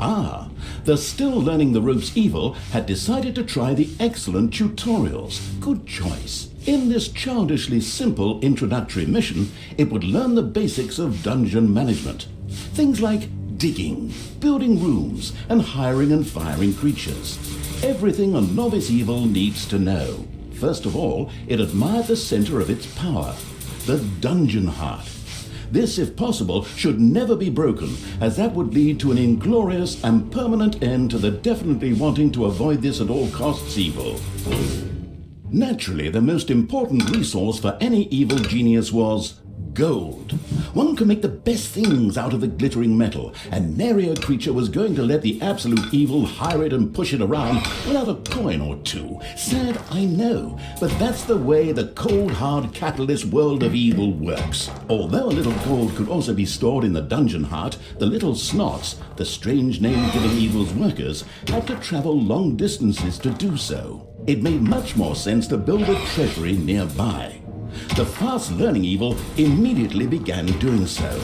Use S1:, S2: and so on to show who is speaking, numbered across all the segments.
S1: Ah, the still learning the ropes evil had decided to try the excellent tutorials. Good choice. In this childishly simple introductory mission, it would learn the basics of dungeon management. Things like digging, building rooms, and hiring and firing creatures. Everything a novice evil needs to know. First of all, it admired the center of its power, the dungeon heart. This, if possible, should never be broken, as that would lead to an inglorious and permanent end to the definitely wanting to avoid this at all costs evil. Naturally, the most important resource for any evil genius was gold. One can make the best things out of the glittering metal, and nary a creature was going to let the absolute evil hire it and push it around without a coin or two. Sad, I know, but that's the way the cold, hard, capitalist world of evil works. Although a little gold could also be stored in the dungeon heart, the little snots, the strange name given evil's workers, had to travel long distances to do so. It made much more sense to build a treasury nearby. The fast-learning evil immediately began doing so.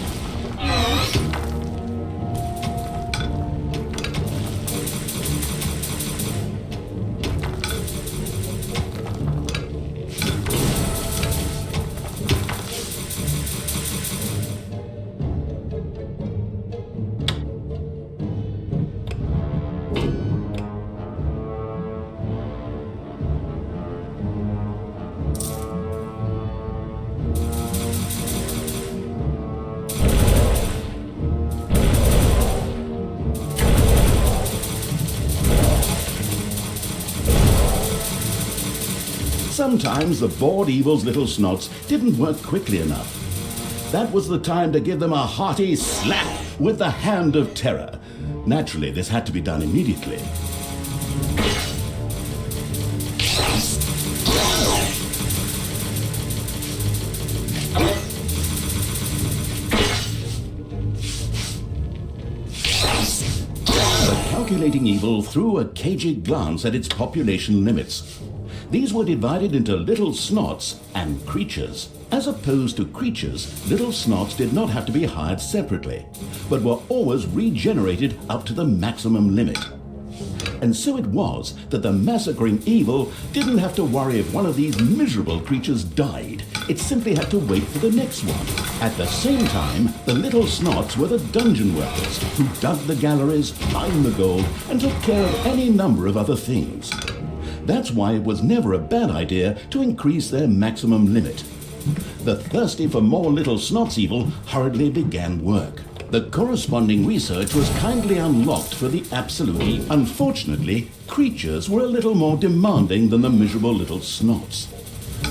S1: Sometimes the bored evil's little snots didn't work quickly enough. That was the time to give them a hearty slap with the hand of terror. Naturally, this had to be done immediately. The calculating evil threw a cagey glance at its population limits. These were divided into little snots and creatures. As opposed to creatures, little snots did not have to be hired separately, but were always regenerated up to the maximum limit. And so it was that the massacring evil didn't have to worry if one of these miserable creatures died. It simply had to wait for the next one. At the same time, the little snots were the dungeon workers who dug the galleries, mined the gold, and took care of any number of other things. That's why it was never a bad idea to increase their maximum limit. The thirsty for more little snots evil hurriedly began work. The corresponding research was kindly unlocked for the absolute. Unfortunately, creatures were a little more demanding than the miserable little snots.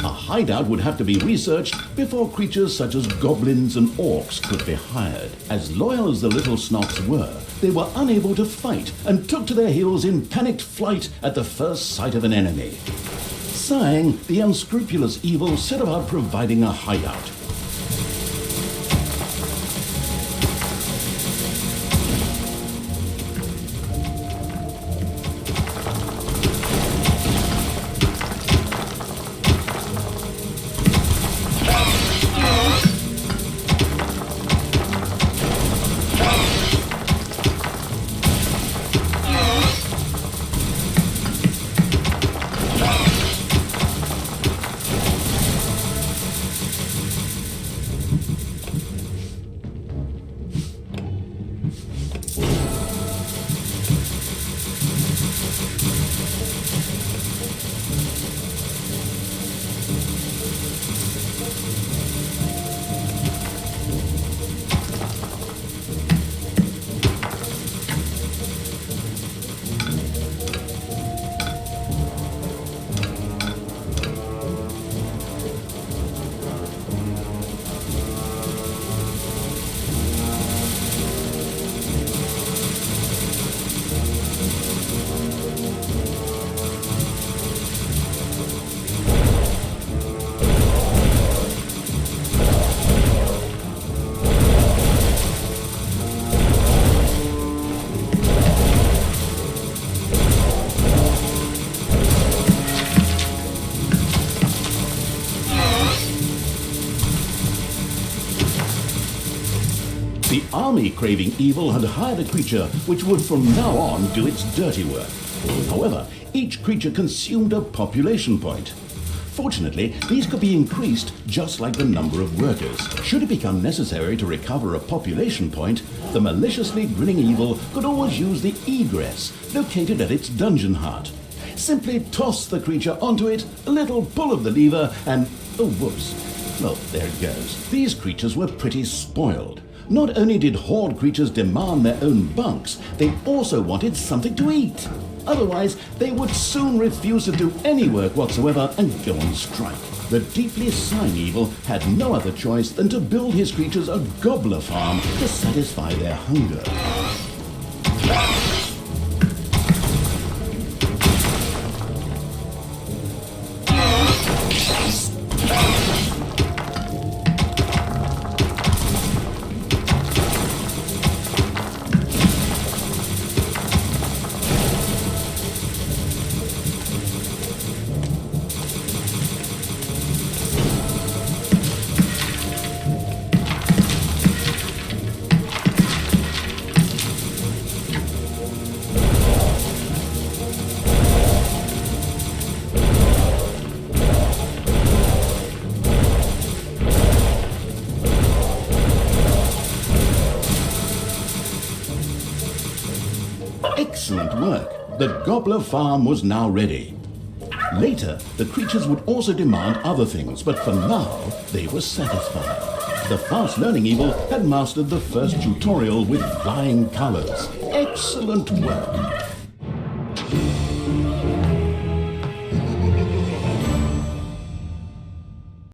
S1: A hideout would have to be researched before creatures such as goblins and orcs could be hired. As loyal as the little snots were, they were unable to fight and took to their heels in panicked flight at the first sight of an enemy. Sighing, the unscrupulous evil set about providing a hideout. army-craving evil had hired a creature which would from now on do its dirty work. However, each creature consumed a population point. Fortunately, these could be increased just like the number of workers. Should it become necessary to recover a population point, the maliciously grinning evil could always use the egress located at its dungeon heart. Simply toss the creature onto it, a little pull of the lever, and oh whoops. Well, there it goes. These creatures were pretty spoiled. Not only did horde creatures demand their own bunks, they also wanted something to eat. Otherwise, they would soon refuse to do any work whatsoever and go on strike. The deeply sighing evil had no other choice than to build his creatures a gobbler farm to satisfy their hunger. Excellent work. The gobbler farm was now ready. Later, the creatures would also demand other things, but for now, they were satisfied. The fast-learning evil had mastered the first tutorial with flying colors. Excellent work.